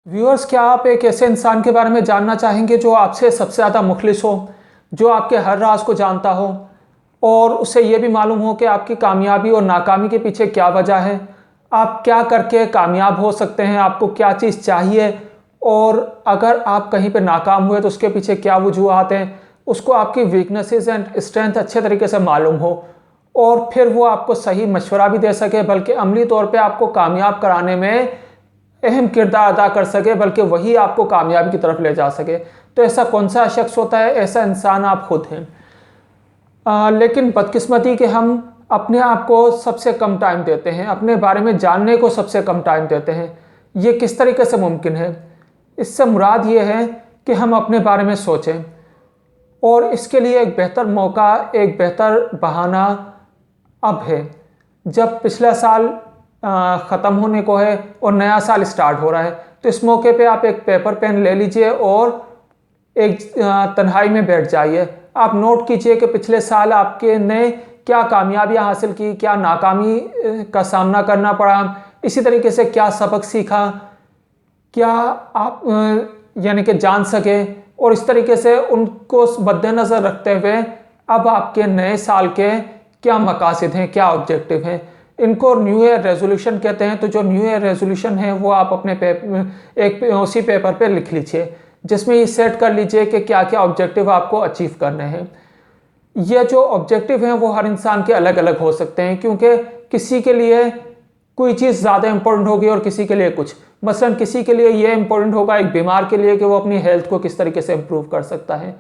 Viewers, क्या आप एक ऐसे इंसान के बारे में जानना चाहेंगे जो आपसे सबसे ज़्यादा मुखलिस हो, जो आपके हर राज को जानता हो और उसे ये भी मालूम हो कि आपकी कामयाबी और नाकामी के पीछे क्या वजह है, आप क्या करके कामयाब हो सकते हैं, आपको क्या चीज़ चाहिए और अगर आप कहीं पे नाकाम हुए तो उसके पीछे क्या वजूहात हैं, उसको आपकी वीकनेसेस एंड स्ट्रेंथ अच्छे तरीके से मालूम हो और फिर वो आपको सही मशवरा भी दे सके, बल्कि अमली तौर पे आपको कामयाब कराने में अहम किरदार अदा कर सके, बल्कि वही आपको कामयाबी की तरफ ले जा सके। तो ऐसा कौन सा शख्स होता है? ऐसा इंसान आप खुद हैं। लेकिन बदकिस्मती कि हम अपने आप को सबसे कम टाइम देते हैं, अपने बारे में जानने को सबसे कम टाइम देते हैं। ये किस तरीके से मुमकिन है? इससे मुराद ये है कि हम अपने बारे में सोचें और इसके लिए एक बेहतर मौका, एक बेहतर बहाना अब है। जब पिछला साल ख़त्म होने को है और नया साल स्टार्ट हो रहा है, तो इस मौके पे आप एक पेपर पेन ले लीजिए और एक तन्हाई में बैठ जाइए। आप नोट कीजिए कि पिछले साल आपके ने क्या कामयाबियां हासिल की, क्या नाकामी का सामना करना पड़ा, इसी तरीके से क्या सबक सीखा, क्या आप यानी कि जान सके और इस तरीके से उनको मद्देनज़र रखते हुए अब आपके नए साल के क्या मकासद हैं, क्या ऑब्जेक्टिव हैं। इनको न्यू ईयर रेजोल्यूशन कहते हैं। तो जो न्यू ईयर रेजोल्यूशन है वो आप अपने उसी पेपर पे लिख लीजिए, जिसमें ये सेट कर लीजिए कि क्या क्या ऑब्जेक्टिव आपको अचीव करने हैं। ये जो ऑब्जेक्टिव हैं वो हर इंसान के अलग अलग हो सकते हैं, क्योंकि किसी के लिए कोई चीज़ ज़्यादा इंपॉर्टेंट होगी और किसी के लिए कुछ। मसलन किसी के लिए ये इंपॉर्टेंट होगा एक बीमार के लिए कि वो अपनी हेल्थ को किस तरीके से इम्प्रूव कर सकता है।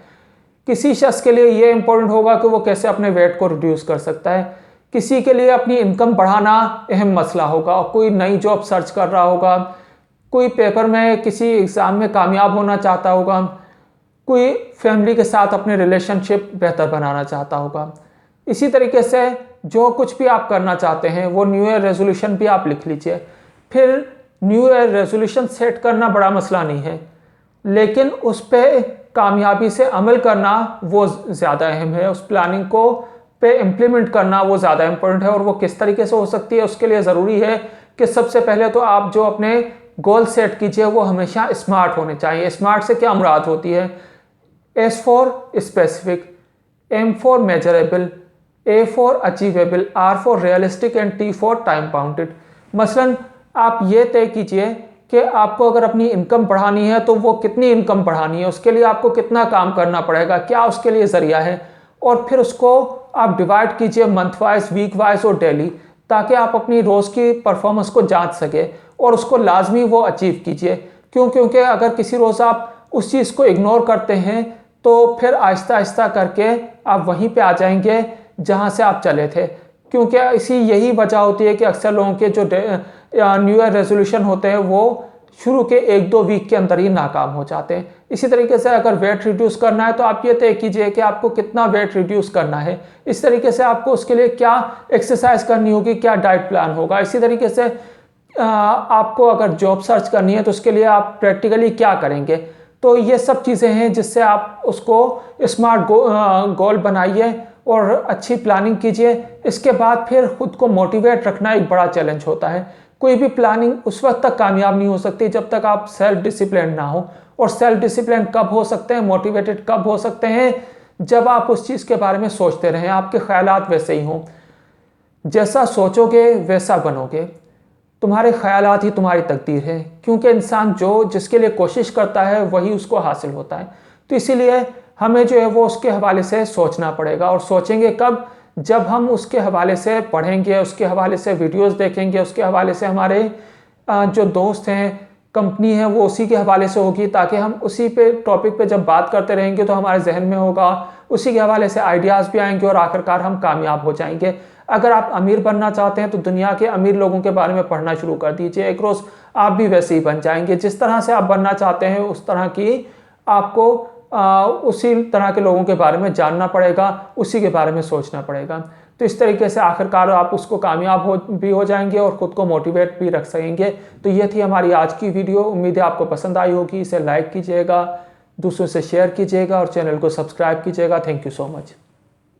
किसी शख्स के लिए ये इंपॉर्टेंट होगा कि वो कैसे अपने वेट को रिड्यूस कर सकता है। किसी के लिए अपनी इनकम बढ़ाना अहम मसला होगा और कोई नई जॉब सर्च कर रहा होगा, कोई पेपर में किसी एग्ज़ाम में कामयाब होना चाहता होगा, कोई फैमिली के साथ अपने रिलेशनशिप बेहतर बनाना चाहता होगा। इसी तरीके से जो कुछ भी आप करना चाहते हैं वो न्यू ईयर रेजोल्यूशन भी आप लिख लीजिए। फिर न्यू ईयर रेजोल्यूशन सेट करना बड़ा मसला नहीं है, लेकिन उस पर कामयाबी से अमल करना वो ज़्यादा अहम है। उस प्लानिंग को पे इम्प्लीमेंट करना वो ज़्यादा इंपॉर्टेंट है। और वो किस तरीके से हो सकती है, उसके लिए ज़रूरी है कि सबसे पहले तो आप जो अपने गोल सेट कीजिए वो हमेशा स्मार्ट होने चाहिए। स्मार्ट से क्या मुराद होती है? S for specific, M for measurable, A for achievable, R for realistic and T for time bounded. मसलन आप ये तय कीजिए कि आपको अगर अपनी इनकम बढ़ानी है तो वो कितनी इनकम बढ़ानी है, उसके लिए आपको कितना काम करना पड़ेगा, क्या उसके लिए ज़रिया है, और फिर उसको आप डिवाइड कीजिए मंथ वाइज, वीक वाइज और डेली, ताकि आप अपनी रोज़ की परफॉर्मेंस को जांच सके और उसको लाजमी वो अचीव कीजिए। क्योंकि अगर किसी रोज़ आप उस चीज़ को इग्नोर करते हैं तो फिर आहिस्ता आहिस्ता करके आप वहीं पे आ जाएंगे जहां से आप चले थे। क्योंकि यही वजह होती है कि अक्सर लोगों के जो न्यू ईयर रेजोल्यूशन होते हैं वो शुरू के 1-2 वीक के अंदर ही नाकाम हो जाते हैं। इसी तरीके से अगर वेट रिड्यूस करना है तो आप ये तय कीजिए कि आपको कितना वेट रिड्यूस करना है। इस तरीके से आपको उसके लिए क्या एक्सरसाइज करनी होगी, क्या डाइट प्लान होगा। इसी तरीके से आपको अगर जॉब सर्च करनी है तो उसके लिए आप प्रैक्टिकली क्या करेंगे। तो ये सब चीज़ें हैं जिससे आप उसको स्मार्ट गोल बनाइए और अच्छी प्लानिंग कीजिए। इसके बाद फिर खुद को मोटिवेट रखना एक बड़ा चैलेंज होता है। कोई भी प्लानिंग उस वक्त तक कामयाब नहीं हो सकती जब तक आप सेल्फ डिसिप्लिन ना हो। और सेल्फ डिसिप्लिन कब हो सकते हैं, मोटिवेटेड कब हो सकते हैं? जब आप उस चीज़ के बारे में सोचते रहें, आपके ख्यालात वैसे ही हों। जैसा सोचोगे वैसा बनोगे। तुम्हारे ख्यालात ही तुम्हारी तकदीर है, क्योंकि इंसान जिसके लिए कोशिश करता है वही उसको हासिल होता है। तो इसीलिए हमें जो है वो उसके हवाले से सोचना पड़ेगा। और सोचेंगे कब? जब हम उसके हवाले से पढ़ेंगे, उसके हवाले से वीडियोस देखेंगे, उसके हवाले से हमारे जो दोस्त हैं, कंपनी है, वो उसी के हवाले से होगी, ताकि हम उसी पे टॉपिक पे जब बात करते रहेंगे तो हमारे जहन में होगा, उसी के हवाले से आइडियाज़ भी आएंगे और आखिरकार हम कामयाब हो जाएंगे। अगर आप अमीर बनना चाहते हैं तो दुनिया के अमीर लोगों के बारे में पढ़ना शुरू कर दीजिए। एक रोज़ आप भी वैसे ही बन जाएंगे। जिस तरह से आप बनना चाहते हैं उस तरह की आपको उसी तरह के लोगों के बारे में जानना पड़ेगा, उसी के बारे में सोचना पड़ेगा। तो इस तरीके से आखिरकार आप उसको कामयाब हो जाएंगे और ख़ुद को मोटिवेट भी रख सकेंगे। तो ये थी हमारी आज की वीडियो। उम्मीद है आपको पसंद आई होगी। इसे लाइक कीजिएगा, दूसरों से शेयर कीजिएगा और चैनल को सब्सक्राइब कीजिएगा। Thank you so much.